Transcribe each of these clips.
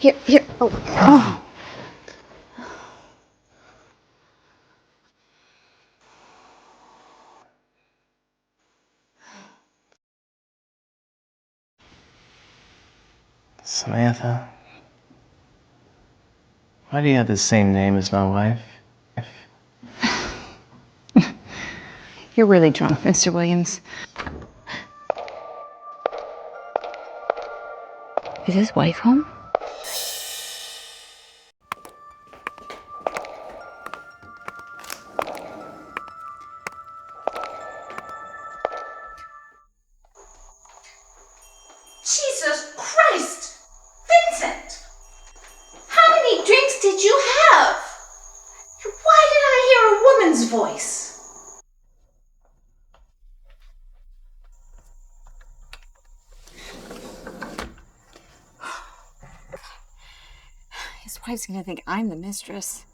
Here. Oh. Samantha, why do you have the same name as my wife? You're really drunk, Mr. Williams. Is his wife home? Jesus Christ! Vincent! How many drinks did you have? Why did I hear a woman's voice? His wife's gonna think I'm the mistress.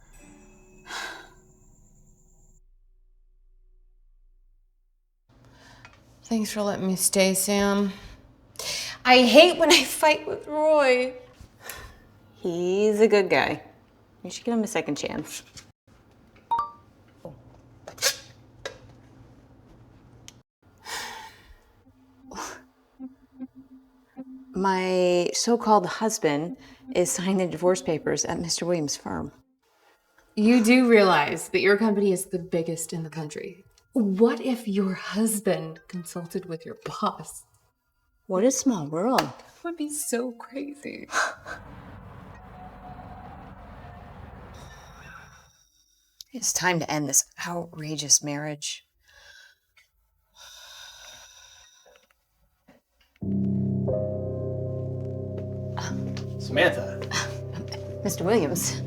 Thanks for letting me stay, Sam. I hate when I fight with Roy. He's a good guy. You should give him a second chance. My so-called husband is signing the divorce papers at Mr. Williams' firm. You do realize that your company is the biggest in the country. What if your husband consulted with your boss? What a small world. That would be so crazy. It's time to end this outrageous marriage. Samantha. Mr. Williams.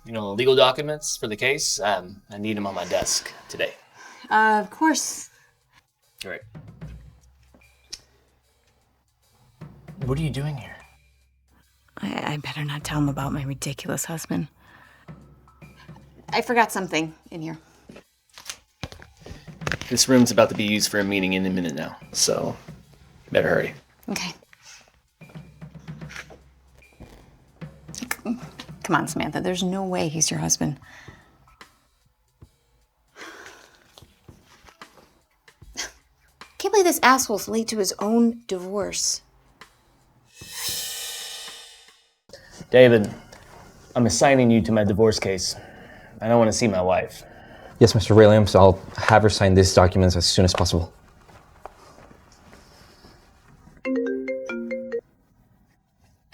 You know, legal documents for the case? I need them on my desk today. Of course. Great. What are you doing here? I better not tell him about my ridiculous husband. I forgot something in here. This room's about to be used for a meeting in a minute now, so better hurry. Okay. Come on, Samantha. There's no way he's your husband. Can't believe this asshole's late to his own divorce. David, I'm assigning you to my divorce case. I don't want to see my wife. Yes, Mr. Williams. I'll have her sign these documents as soon as possible.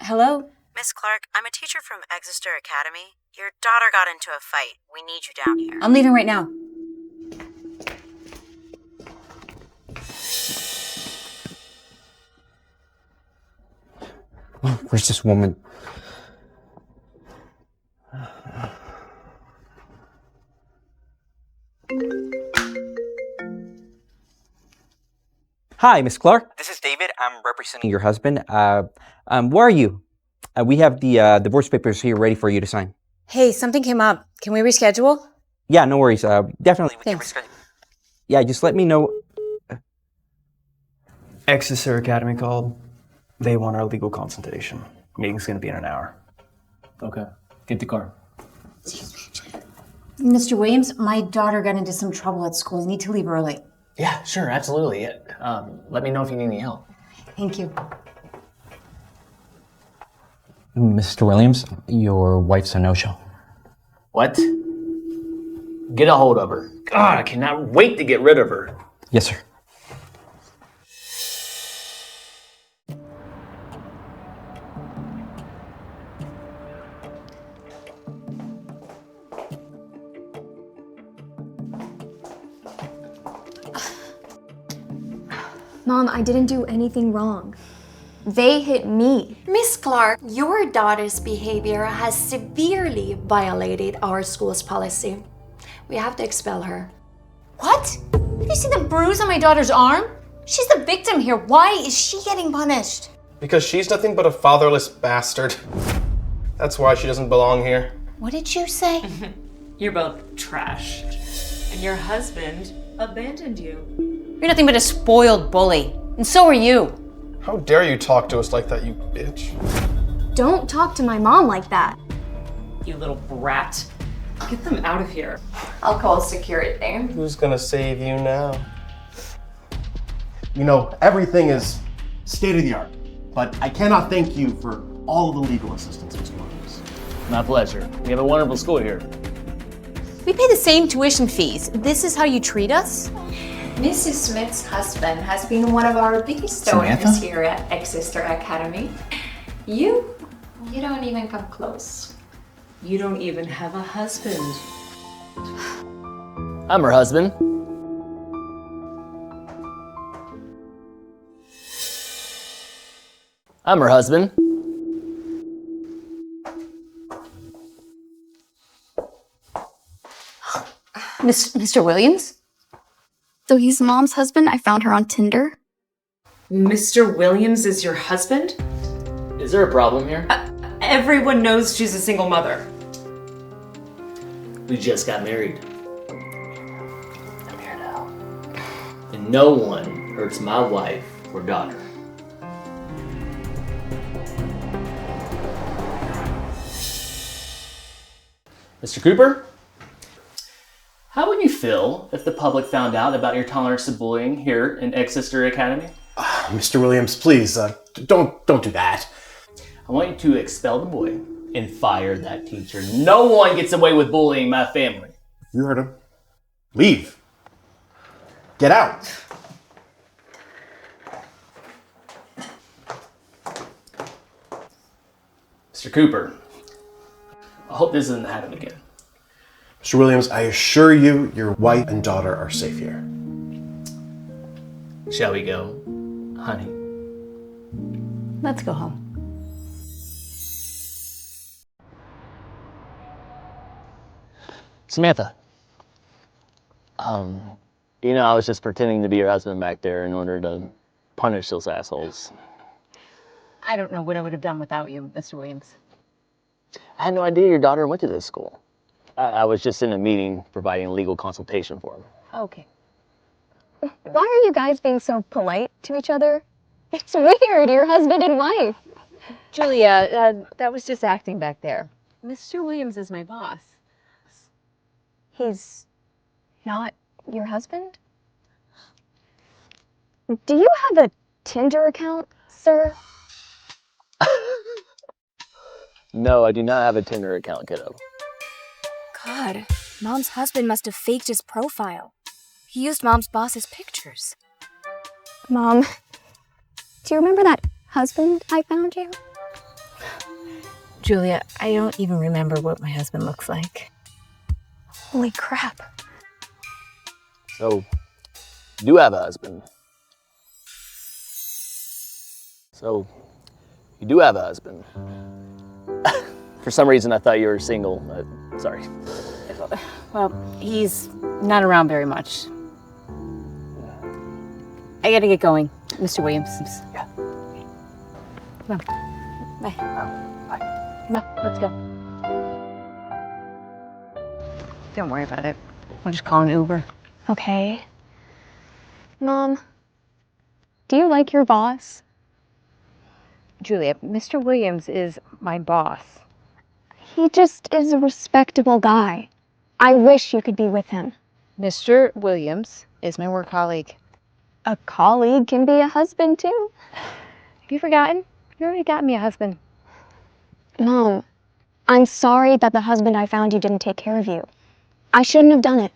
Hello? Miss Clark, I'm a teacher from Exeter Academy. Your daughter got into a fight. We need you down here. I'm leaving right now. Where's this woman? Hi, Miss Clark. This is David. I'm representing Your husband. Where are you? We have the divorce papers here ready for you to sign. Hey, something came up. Can we reschedule? Yeah, no worries. Definitely. Thanks. Yeah, just let me know. Exeter Academy called. They want our legal consultation. Meeting's gonna be in an hour. Okay. Get the car. Mr. Williams, my daughter got into some trouble at school. I need to leave early. Yeah, sure, absolutely. Let me know if you need any help. Thank you. Mr. Williams, your wife's a no-show. What? Get a hold of her. God, I cannot wait to get rid of her. Yes, sir. Mom, I didn't do anything wrong. They hit me. Miss Clark, your daughter's behavior has severely violated our school's policy. We have to expel her. What? Have you seen the bruise on my daughter's arm? She's the victim here. Why is she getting punished? Because she's nothing but a fatherless bastard. That's why she doesn't belong here. What did you say? You're both trash. And your husband abandoned you. You're nothing but a spoiled bully. And so are you. How dare you talk to us like that, you bitch? Don't talk to my mom like that. You little brat. Get them out of here. I'll call security. Who's gonna save you now? You know, everything is state of the art, but I cannot thank you for all of the legal assistance, Mr. Williams. My pleasure. We have a wonderful school here. We pay the same tuition fees. This is how you treat us? Mrs. Smith's husband has been one of our biggest donors here at Exeter Academy. You don't even come close. You don't even have a husband. I'm her husband. I'm her husband. Mr. Williams? So he's Mom's husband? I found her on Tinder. Mr. Williams is your husband? Is there a problem here? Everyone knows she's a single mother. We just got married. I'm here now. And no one hurts my wife or daughter. Mr. Cooper? How would you feel if the public found out about your tolerance to bullying here in Exeter Academy? Mr. Williams, please, don't do that. I want you to expel the boy and fire that teacher. No one gets away with bullying my family. You heard him. Leave. Get out. Mr. Cooper, I hope this doesn't happen again. Mr. Williams, I assure you, your wife and daughter are safe here. Shall we go, honey? Let's go home. Samantha. I was just pretending to be your husband back there in order to punish those assholes. I don't know what I would have done without you, Mr. Williams. I had no idea your daughter went to this school. I was just in a meeting providing legal consultation for him. Okay. Why are you guys being so polite to each other? It's weird, you're husband and wife. Julia, that was just acting back there. Mr. Williams is my boss. He's not your husband? Do you have a Tinder account, sir? No, I do not have a Tinder account, kiddo. God, Mom's husband must have faked his profile. He used Mom's boss's pictures. Mom, do you remember that husband I found you? Julia, I don't even remember what my husband looks like. Holy crap. So, you do have a husband. So, you do have a husband. For some reason, I thought you were single. Sorry. Well, he's not around very much. I gotta get going, Mr. Williams. Yeah. Come on. Bye. Bye. Come on, let's go. Don't worry about it. I'll just call an Uber. Okay. Mom, do you like your boss? Julia, Mr. Williams is my boss. He just is a respectable guy. I wish you could be with him. Mr. Williams is my work colleague. A colleague can be a husband too. Have you forgotten? You already got me a husband. Mom, I'm sorry that the husband I found you didn't take care of you. I shouldn't have done it.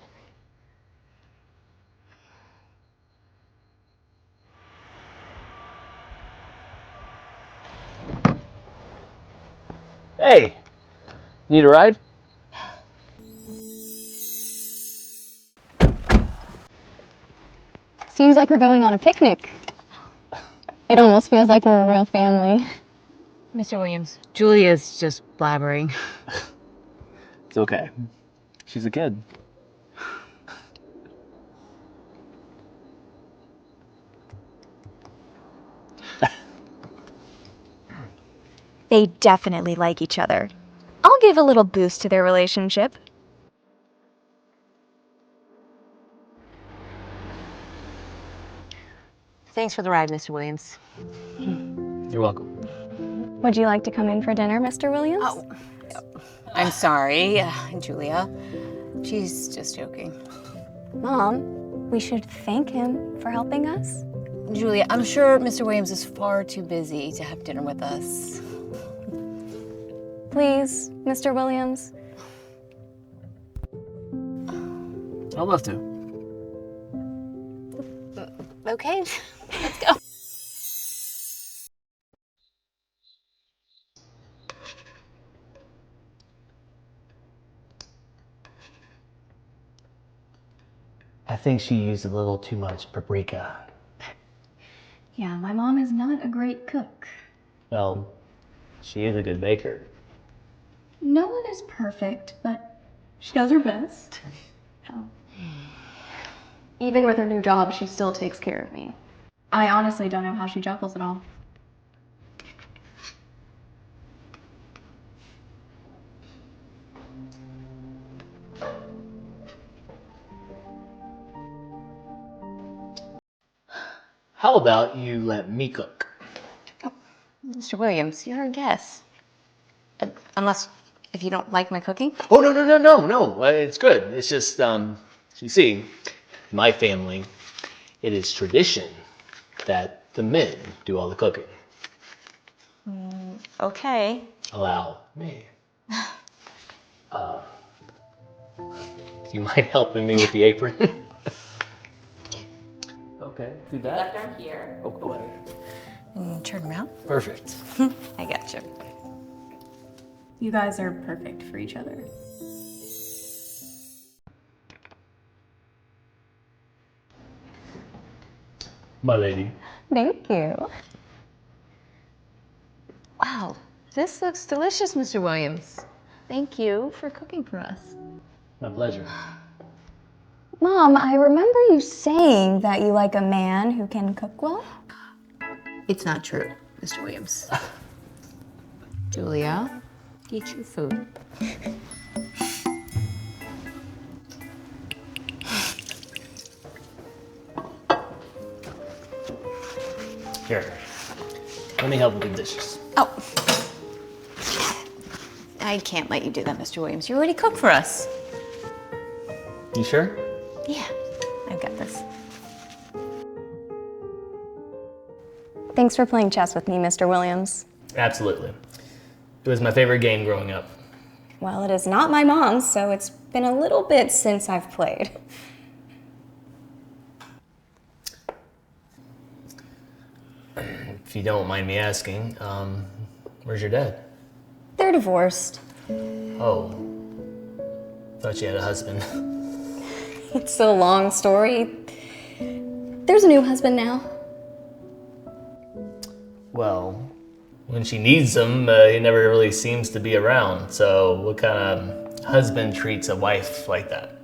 Hey, need a ride? Seems like we're going on a picnic. It almost feels like we're a real family. Mr. Williams, Julia's just blabbering. It's okay. She's a kid. They definitely like each other. I'll give a little boost to their relationship. Thanks for the ride, Mr. Williams. You're welcome. Would you like to come in for dinner, Mr. Williams? Oh, I'm sorry, Julia. She's just joking. Mom, we should thank him for helping us. Julia, I'm sure Mr. Williams is far too busy to have dinner with us. Please, Mr. Williams. I'd love to. Okay, let's go. I think she used a little too much paprika. Yeah, my mom is not a great cook. Well, she is a good baker. No one is perfect, but she does her best. Oh. Even with her new job, she still takes care of me. I honestly don't know how she juggles it all. How about you let me cook? Mr. Williams, you're a guest. Unless, if you don't like my cooking? Oh, no. It's good. It's just, you see, in my family, it is tradition that the men do all the cooking. Okay. Allow me. Do you mind helping me with the apron? Okay, do that. Left arm here. Oh, go ahead. And turn around. Perfect. I got you. You guys are perfect for each other. My lady. Thank you. Wow, this looks delicious, Mr. Williams. Thank you for cooking for us. My pleasure. Mom, I remember you saying that you like a man who can cook well. It's not true, Mr. Williams. Julia, eat your food. Here, let me help with the dishes. Oh. I can't let you do that, Mr. Williams. You already cooked for us. You sure? Yeah, I've got this. Thanks for playing chess with me, Mr. Williams. Absolutely. It was my favorite game growing up. Well, it is not my mom's, so it's been a little bit since I've played. If you don't mind me asking, where's your dad? They're divorced. Oh, thought you had a husband. It's a long story. There's a new husband now. Well, when she needs him, he never really seems to be around. So what kind of husband treats a wife like that?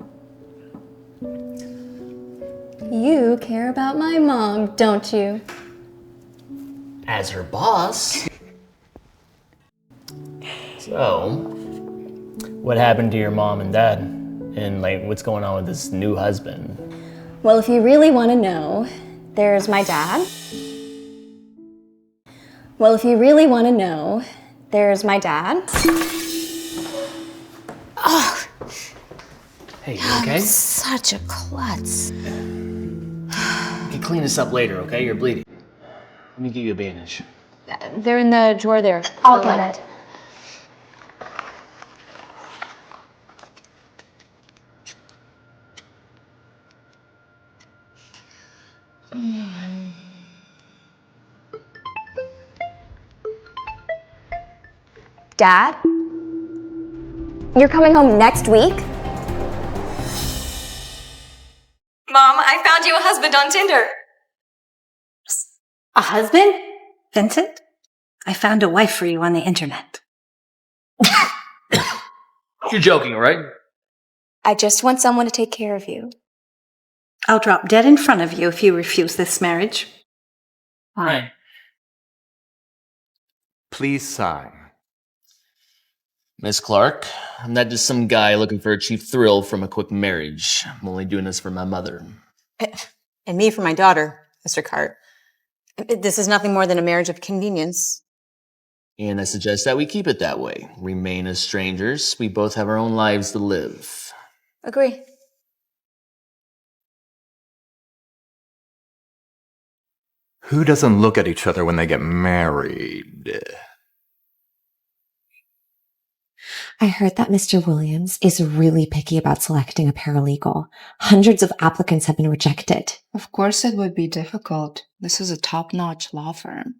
You care about my mom, don't you? As her boss. So, what happened to your mom and dad? And like, what's going on with this new husband? Well, if you really want to know, there's my dad. Well, if you really want to know, there's my dad. Oh, Hey, you okay? I'm such a klutz. You can clean this up later, okay? You're bleeding. Let me give you a bandage. They're in the drawer there. I'll get it. Dad? You're coming home next week? Mom, I found you a husband on Tinder. A husband? Vincent? I found a wife for you on the internet. You're joking, right? I just want someone to take care of you. I'll drop dead in front of you if you refuse this marriage. Fine. Please sign. Miss Clark, I'm not just some guy looking for a cheap thrill from a quick marriage. I'm only doing this for my mother. And me for my daughter, Mr. Cart. This is nothing more than a marriage of convenience. And I suggest that we keep it that way. Remain as strangers. We both have our own lives to live. Agree. Who doesn't look at each other when they get married? I heard that Mr. Williams is really picky about selecting a paralegal. Hundreds of applicants have been rejected. Of course it would be difficult. This is a top-notch law firm.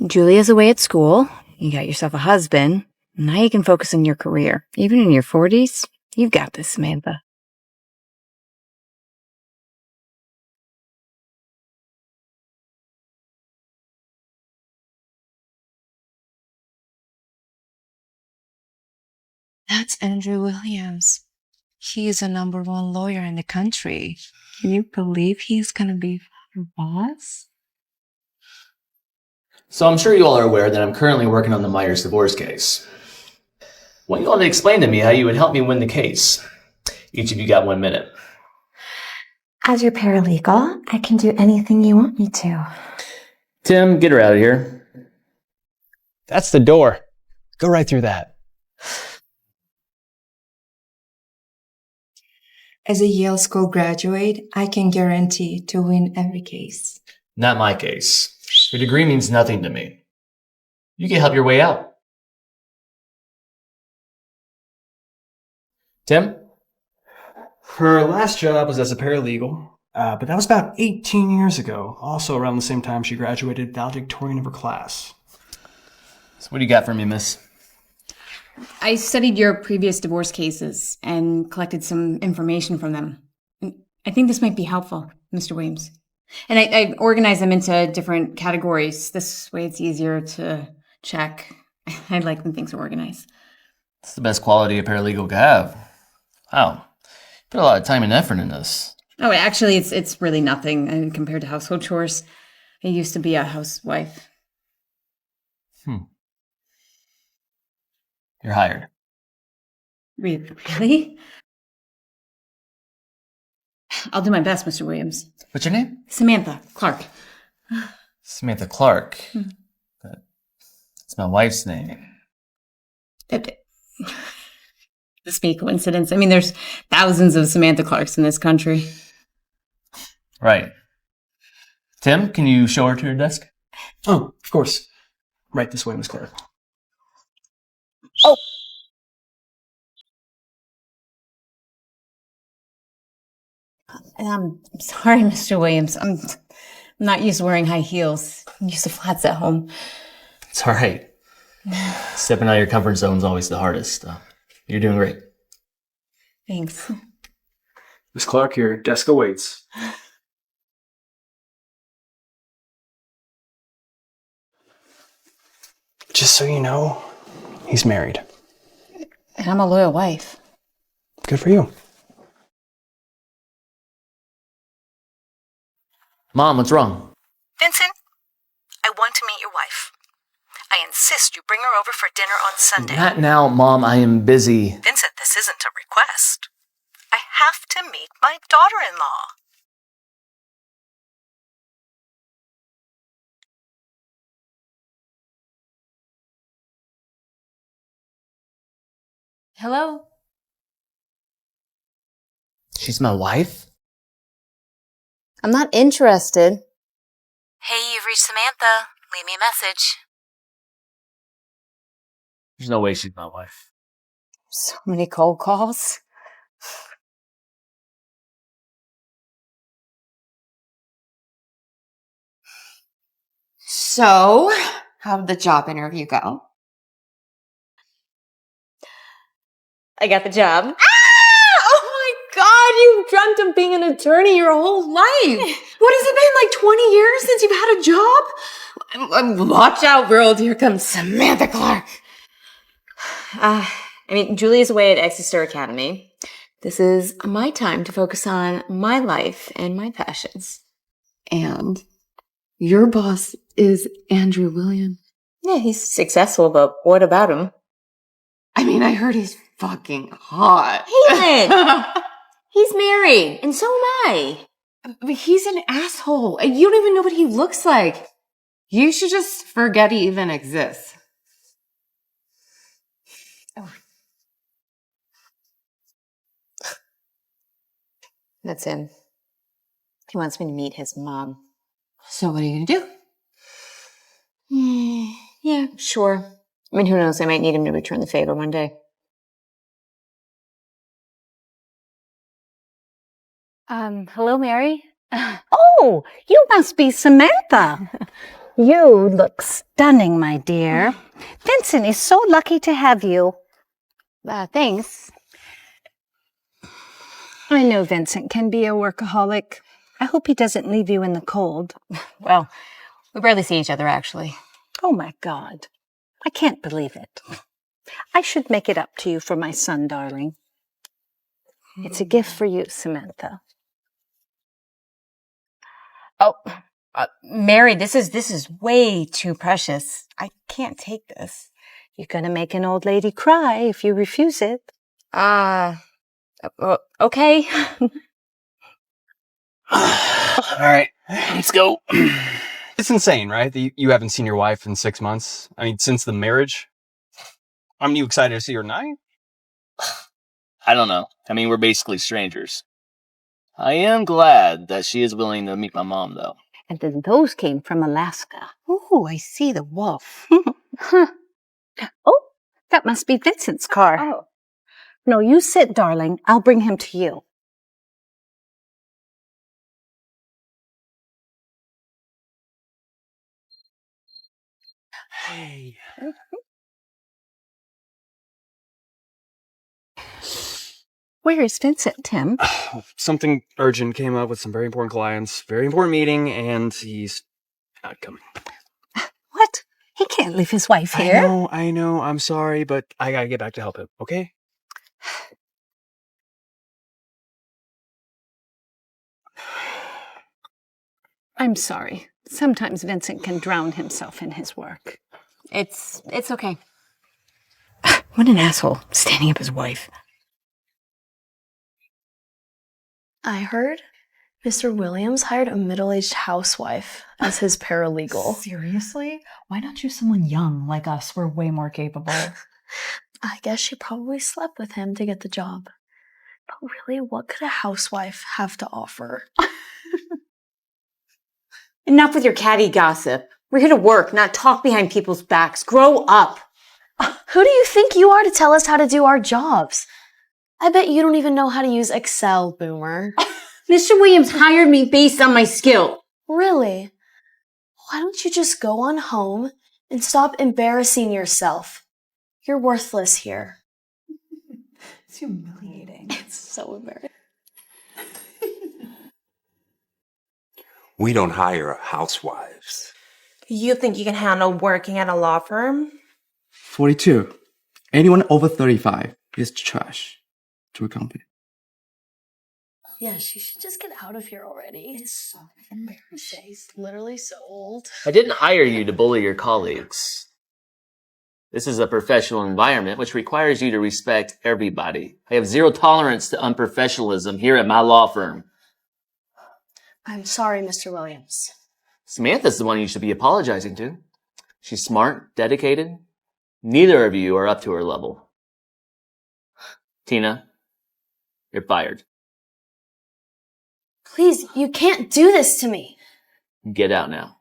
Julia's away at school. You got yourself a husband. Now you can focus on your career. Even in your 40s, you've got this, Samantha. That's Andrew Williams. He is a #1 lawyer in the country. Can you believe he's gonna be your boss? So I'm sure you all are aware that I'm currently working on the Myers divorce case. I want you all to explain to me how you would help me win the case. Each of you got 1 minute. As your paralegal, I can do anything you want me to. Tim, get her out of here. That's the door. Go right through that. As a Yale School graduate, I can guarantee to win every case. Not my case. Your degree means nothing to me. You can help your way out. Tim? Her last job was as a paralegal, but that was about 18 years ago. Also around the same time she graduated valedictorian of her class. So what do you got for me, miss? I studied your previous divorce cases and collected some information from them. I think this might be helpful, Mr. Williams. And I organized them into different categories. This way it's easier to check. I like when things are organized. It's the best quality a paralegal can have. Wow. Put a lot of time and effort in this. Oh, actually, it's really nothing compared to household chores. I used to be a housewife. You're hired. Really? I'll do my best, Mr. Williams. What's your name? Samantha Clark. Samantha Clark. That's my wife's name. This be a coincidence. I mean, there's thousands of Samantha Clarks in this country. Right. Tim, can you show her to your desk? Oh, of course. Right this way, Miss Clark. Oh! I'm sorry, Mr. Williams. I'm not used to wearing high heels. I'm used to flats at home. It's all right. Stepping out of your comfort zone is always the hardest. You're doing great. Thanks. Miss Clark, your desk awaits. Just so you know, he's married. And I'm a loyal wife. Good for you. Mom, what's wrong? Vincent, I want to meet your wife. I insist you bring her over for dinner on Sunday. Not now, Mom. I am busy. Vincent, this isn't a request. I have to meet my daughter-in-law. Hello? She's my wife? I'm not interested. Hey, you've reached Samantha. Leave me a message. There's no way she's my wife. So many cold calls. So, how'd the job interview go? I got the job. Oh my God, you've dreamt of being an attorney your whole life. What has it been, like 20 years since you've had a job? Watch out, world. Here comes Samantha Clark. Julia's away at Exeter Academy. This is my time to focus on my life and my passions. And your boss is Andrew Williams. Yeah, he's successful, but what about him? I mean, I heard he's fucking hot. He ain't. He's married, and so am I. But he's an asshole. And you don't even know what he looks like. You should just forget he even exists. Oh. That's him. He wants me to meet his mom. So what are you gonna do? Yeah, sure. I mean, who knows? I might need him to return the favor one day. Hello, Mary. Oh, you must be Samantha. You look stunning, my dear. Vincent is so lucky to have you. Thanks. I know Vincent can be a workaholic. I hope he doesn't leave you in the cold. Well, we barely see each other, actually. Oh, my God. I can't believe it. I should make it up to you for my son, darling. It's a gift for you, Samantha. Oh, Mary, this is way too precious. I can't take this. You're gonna make an old lady cry if you refuse it. Okay. All right, let's go. It's insane, right? That you haven't seen your wife in 6 months. I mean, since the marriage. Aren't you excited to see her tonight? I don't know. I mean, we're basically strangers. I am glad that she is willing to meet my mom, though. And then those came from Alaska. Oh, I see the wolf. Oh, that must be Vincent's car. Oh. No, you sit, darling. I'll bring him to you. Hey. Where is Vincent, Tim? Something urgent came up with some very important clients, very important meeting, and he's not coming. What? He can't leave his wife here. I know, I'm sorry, but I gotta get back to help him, okay? I'm sorry. Sometimes Vincent can drown himself in his work. It's okay. What an asshole, standing up his wife. I heard Mr. Williams hired a middle-aged housewife as his paralegal. Seriously? Why not choose someone young like us? We're way more capable. I guess she probably slept with him to get the job. But really, what could a housewife have to offer? Enough with your catty gossip. We're here to work, not talk behind people's backs. Grow up. Who do you think you are to tell us how to do our jobs? I bet you don't even know how to use Excel, Boomer. Mr. Williams hired me based on my skill. Really? Why don't you just go on home and stop embarrassing yourself? You're worthless here. It's humiliating. It's so embarrassing. We don't hire housewives. You think you can handle working at a law firm? 42. Anyone over 35 is trash to a company. Yeah, she should just get out of here already. It's so embarrassing. She's literally so old. I didn't hire you to bully your colleagues. This is a professional environment which requires you to respect everybody. I have zero tolerance to unprofessionalism here at my law firm. I'm sorry, Mr. Williams. Samantha's the one you should be apologizing to. She's smart, dedicated. Neither of you are up to her level. Tina, you're fired. Please, you can't do this to me. Get out now.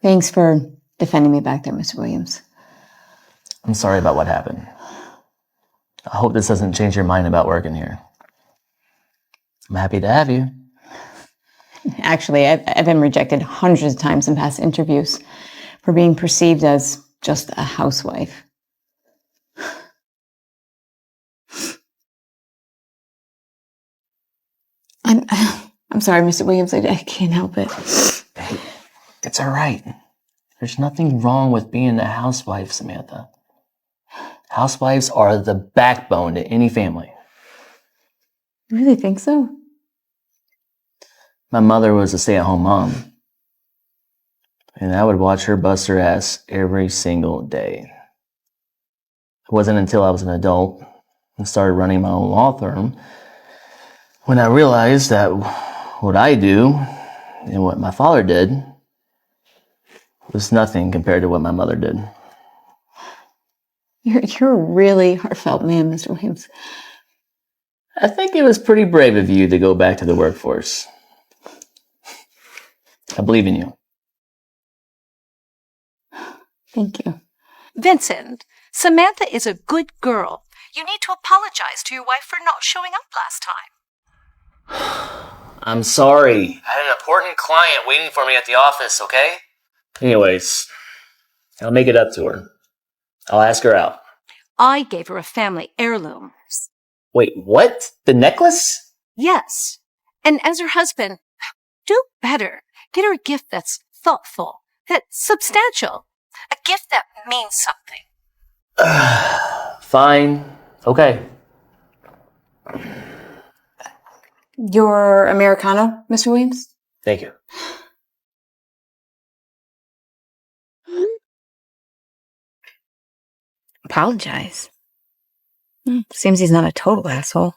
Thanks for defending me back there, Mr. Williams. I'm sorry about what happened. I hope this doesn't change your mind about working here. I'm happy to have you. Actually, I've been rejected hundreds of times in past interviews for being perceived as just a housewife. I'm sorry, Mr. Williams. I can't help it. Hey, it's all right. There's nothing wrong with being a housewife, Samantha. Housewives are the backbone to any family. You really think so? My mother was a stay-at-home mom, and I would watch her bust her ass every single day. It wasn't until I was an adult and started running my own law firm when I realized that what I do and what my father did was nothing compared to what my mother did. You're a really heartfelt man, Mr. Williams. I think it was pretty brave of you to go back to the workforce. I believe in you. Thank you. Vincent, Samantha is a good girl. You need to apologize to your wife for not showing up last time. I'm sorry. I had an important client waiting for me at the office, okay? Anyways, I'll make it up to her. I'll ask her out. I gave her a family heirloom. Wait, what? The necklace? Yes. And as her husband, do better. Get her a gift that's thoughtful, that's substantial. A gift that means something. Fine. Okay. Your Americano, Mr. Williams? Thank you. Apologize. Seems he's not a total asshole.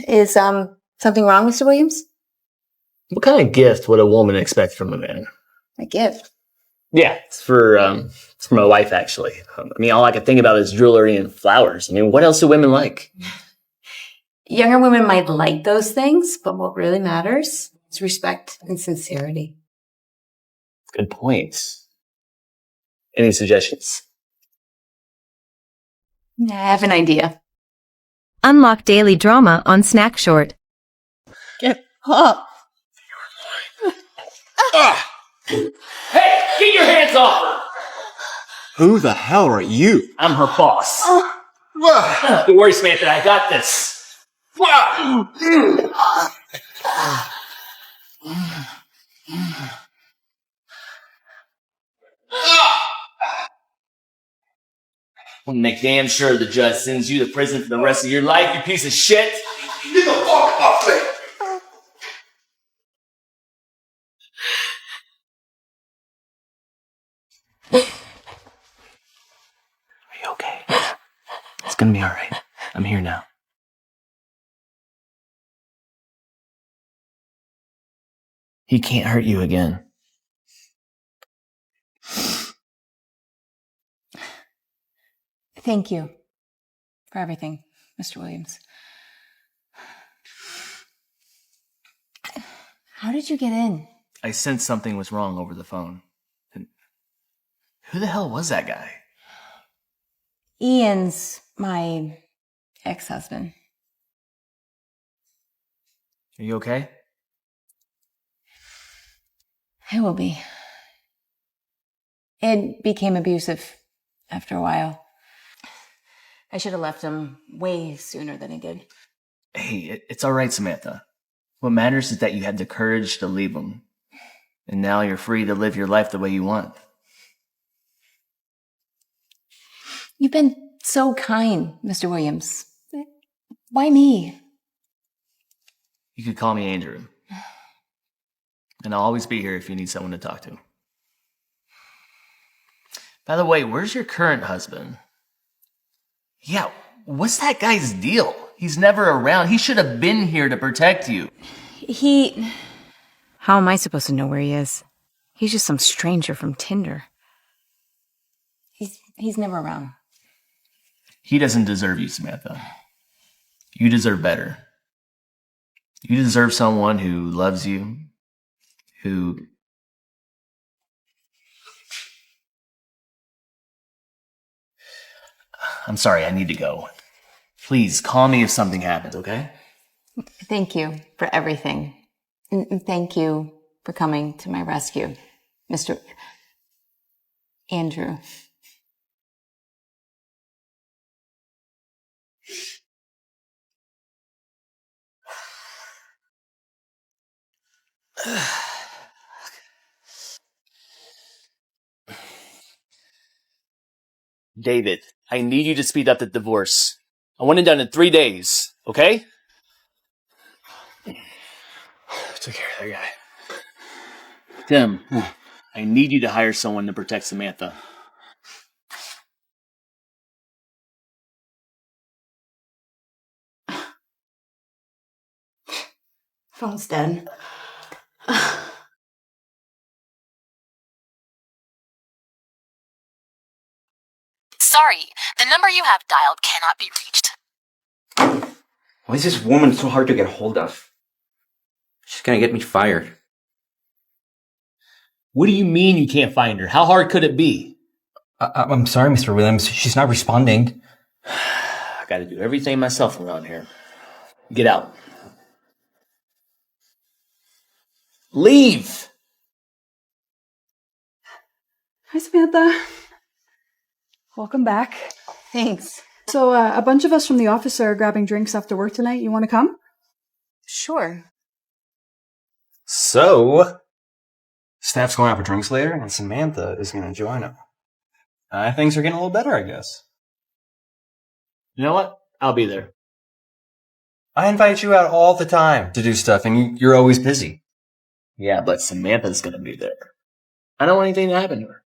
Is something wrong, Mr. Williams? What kind of gift would a woman expect from a man? A gift. Yeah, it's for my wife, actually. I mean, all I could think about is jewelry and flowers. I mean, what else do women like? Younger women might like those things, but what really matters is respect and sincerity. Good points. Any suggestions? I have an idea. Unlock daily drama on Snack Short. Get up. Hey, get your hands off! Who the hell are you? I'm her boss. Don't worry, Samantha, I got this. I want to make damn sure the judge sends you to prison for the rest of your life, you piece of shit. Get the fuck off me! Are you okay? It's gonna be alright. I'm here now. He can't hurt you again. Thank you for everything, Mr. Williams. How did you get in? I sensed something was wrong over the phone. And who the hell was that guy? Ian's my ex-husband. Are you okay? I will be. It became abusive after a while. I should have left him way sooner than I did. Hey, it's alright, Samantha. What matters is that you had the courage to leave him. And now you're free to live your life the way you want. You've been so kind, Mr. Williams. Why me? You could call me Andrew. And I'll always be here if you need someone to talk to. By the way, where's your current husband? Yeah, what's that guy's deal? He's never around. He should have been here to protect you. How am I supposed to know where he is? He's just some stranger from Tinder. He's never around. He doesn't deserve you, Samantha. You deserve better. You deserve someone who loves you, who... I'm sorry, I need to go. Please, call me if something happens, okay? Thank you for everything. And thank you for coming to my rescue, Mr. Andrew. David, I need you to speed up the divorce. I want it done in 3 days, okay? Take care of that guy. Tim, I need you to hire someone to protect Samantha. Phone's dead. Sorry, the number you have dialed cannot be reached. Why is this woman so hard to get hold of? She's gonna get me fired. What do you mean you can't find her? How hard could it be? I'm sorry, Mr. Williams. She's not responding. I gotta do everything myself around here. Get out. Leave! Hi, Samantha. Welcome back. Thanks. So, a bunch of us from the office are grabbing drinks after work tonight. You want to come? Sure. So, Steph's going out for drinks later, and Samantha is going to join him. Things are getting a little better, I guess. You know what? I'll be there. I invite you out all the time to do stuff, and you're always busy. Yeah, but Samantha's gonna be there. I don't want anything to happen to her.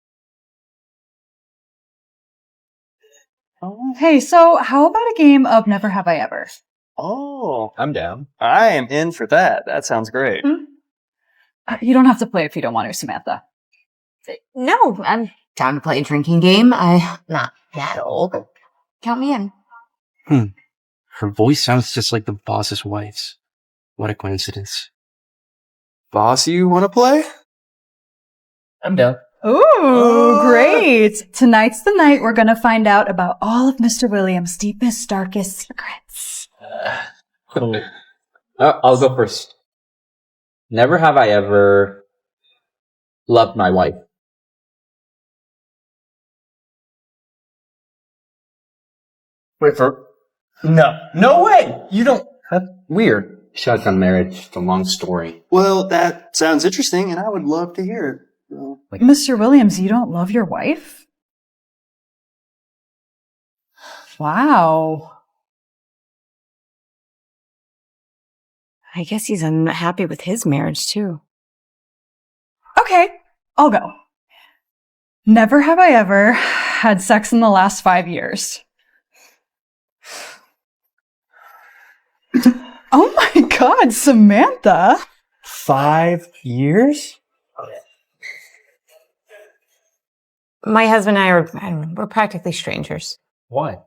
Hey, so how about a game of Never Have I Ever? Oh, I'm down. I am in for that. That sounds great. You don't have to play if you don't want to, Samantha. No, I'm down to play a drinking game. I'm not that old. Count me in. Her voice sounds just like the boss's wife's. What a coincidence. Boss, you want to play? I'm down. Ooh, great. Tonight's the night we're going to find out about all of Mr. Williams' deepest, darkest secrets. I'll go first. Never have I ever loved my wife. Wait for... No way! You don't... That's weird. Shotgun marriage, it's a long story. Well, that sounds interesting, and I would love to hear it. Mr. Williams, you don't love your wife? Wow. I guess he's unhappy with his marriage, too. Okay, I'll go. Never have I ever had sex in the last 5 years. Oh my God, Samantha! 5 years? My husband and I we're practically strangers. Why?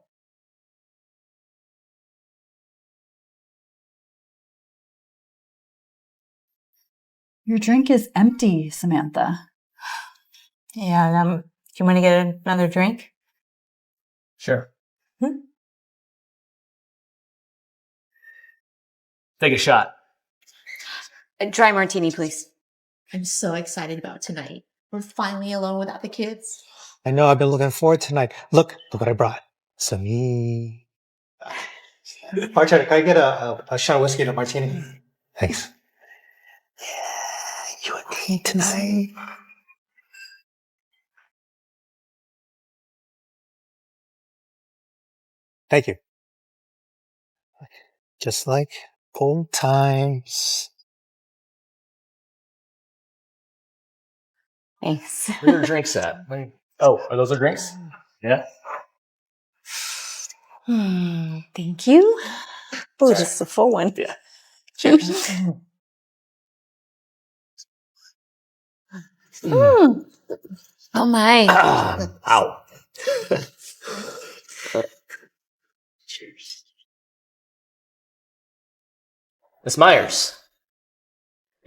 Your drink is empty, Samantha. Yeah, do you want to get another drink? Sure. Take a shot. A dry martini, please. I'm so excited about tonight. We're finally alone without the kids. I know, I've been looking forward to tonight. Look what I brought. Sami. Bartender, can I get a shot of whiskey and a martini? Thanks. Yeah, you and me tonight. Thank you. Just like old times. Thanks. Where are your drinks at? Oh, are those our drinks? Yeah. Thank you. Oh, this is a full one. Yeah. Cheers. Oh my. Ow. Cheers. Miss Myers.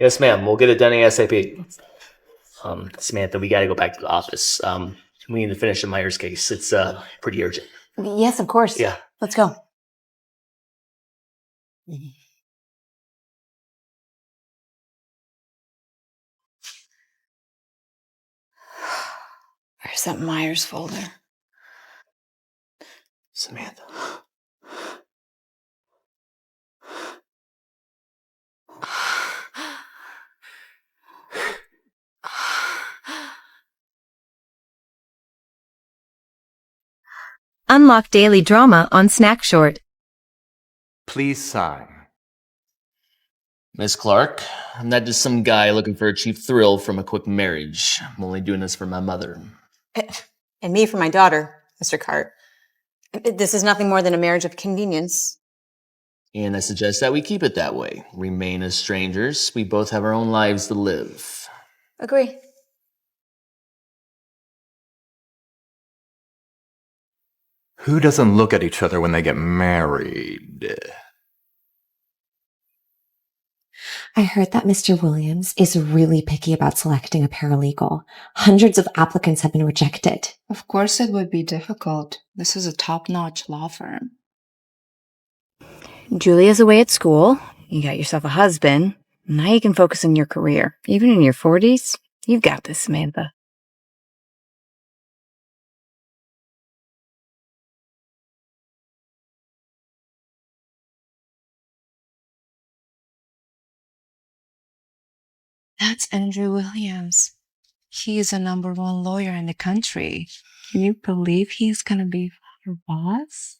Yes, ma'am. We'll get it done ASAP. Samantha, we gotta go back to the office. We need to finish the Myers case. It's pretty urgent. Yes, of course. Yeah. Let's go. Where's that Myers folder? Samantha. Unlock daily drama on Snack Short. Please sign. Miss Clark, I'm not just some guy looking for a cheap thrill from a quick marriage. I'm only doing this for my mother. And me for my daughter, Mr. Cart. This is nothing more than a marriage of convenience. And I suggest that we keep it that way. Remain as strangers. We both have our own lives to live. Agree. Who doesn't look at each other when they get married? I heard that Mr. Williams is really picky about selecting a paralegal. Hundreds of applicants have been rejected. Of course it would be difficult. This is a top-notch law firm. Julia's away at school. You got yourself a husband. Now you can focus on your career. Even in your 40s, you've got this, Samantha. That's Andrew Williams. He is a #1 lawyer in the country. Can you believe he's gonna be your boss?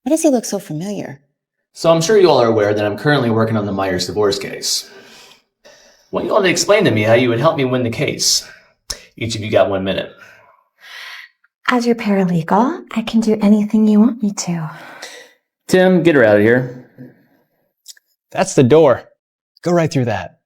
Why does he look so familiar? So I'm sure you all are aware that I'm currently working on the Myers divorce case. I want you all to explain to me how you would help me win the case. Each of you got 1 minute. As your paralegal, I can do anything you want me to. Tim, get her out of here. That's the door. Go right through that.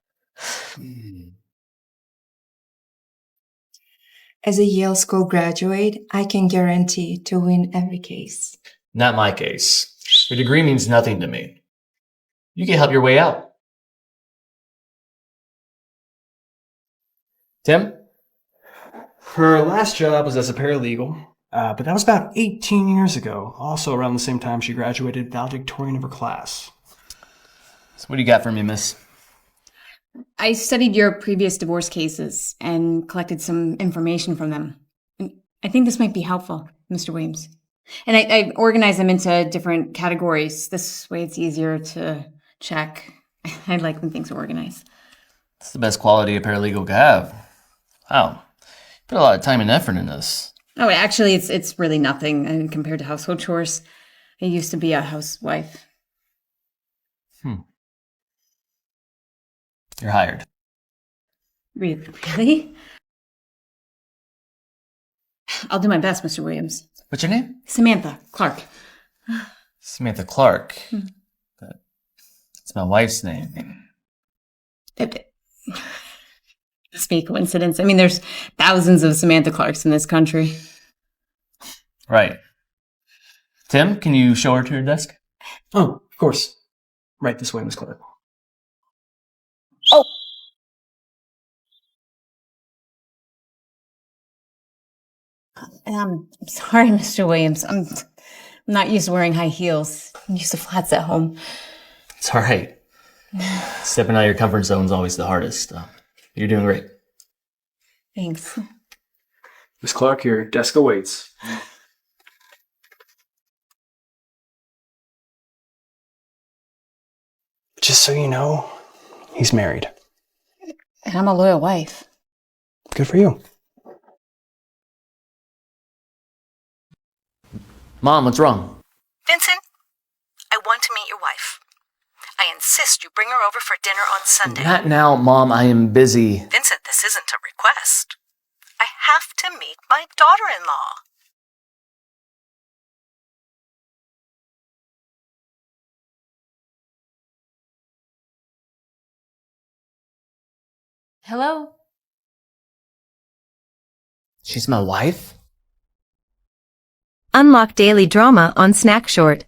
As a Yale School graduate, I can guarantee to win every case. Not my case. Your degree means nothing to me. You can help your way out. Tim? Her last job was as a paralegal, but that was about 18 years ago. Also around the same time she graduated valedictorian of her class. So what do you got for me, miss? I studied your previous divorce cases and collected some information from them. I think this might be helpful, Mr. Williams. And I organized them into different categories. This way it's easier to check. I like when things are organized. It's the best quality a paralegal can have. Wow. You put a lot of time and effort in this. Oh, actually, it's really nothing compared to household chores. I used to be a housewife. You're hired. Really? I'll do my best, Mr. Williams. What's your name? Samantha Clark. Samantha Clark. That's my wife's name. This be a coincidence. I mean, there's thousands of Samantha Clarks in this country. Right. Tim, can you show her to her desk? Oh, of course. Right this way, Miss Clark. Oh! I'm sorry, Mr. Williams. I'm not used to wearing high heels. I'm used to flats at home. It's all right. Stepping out of your comfort zone is always the hardest. You're doing great. Thanks. Miss Clark, your desk awaits. Just so you know, he's married. And I'm a loyal wife. Good for you. Mom, what's wrong? Vincent, I want to meet your wife. I insist you bring her over for dinner on Sunday. Not now, Mom. I am busy. Vincent, this isn't a request. I have to meet my daughter-in-law. Hello? She's my wife? Unlock daily drama on Snack Short.